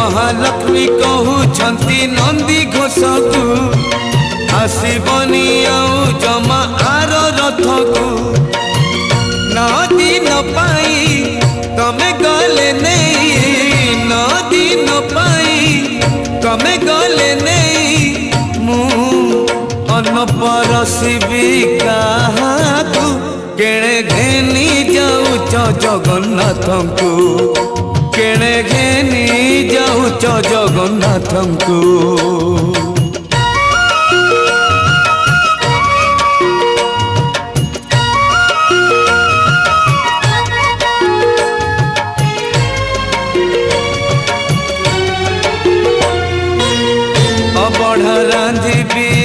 महालक्ष्मी कहउछंती नंदी घोष को आसबनी आउ जमा आर रथ को नदी न पाई तमे गले नहीं नदी न पाई तमे गले नहीं मु अन्न परसिबी काहाकू केणे घेनी जाऊच जगन्नाथ को केणे घेनी जाऊच जगन्नाथ को अबढ़ा रांधिबी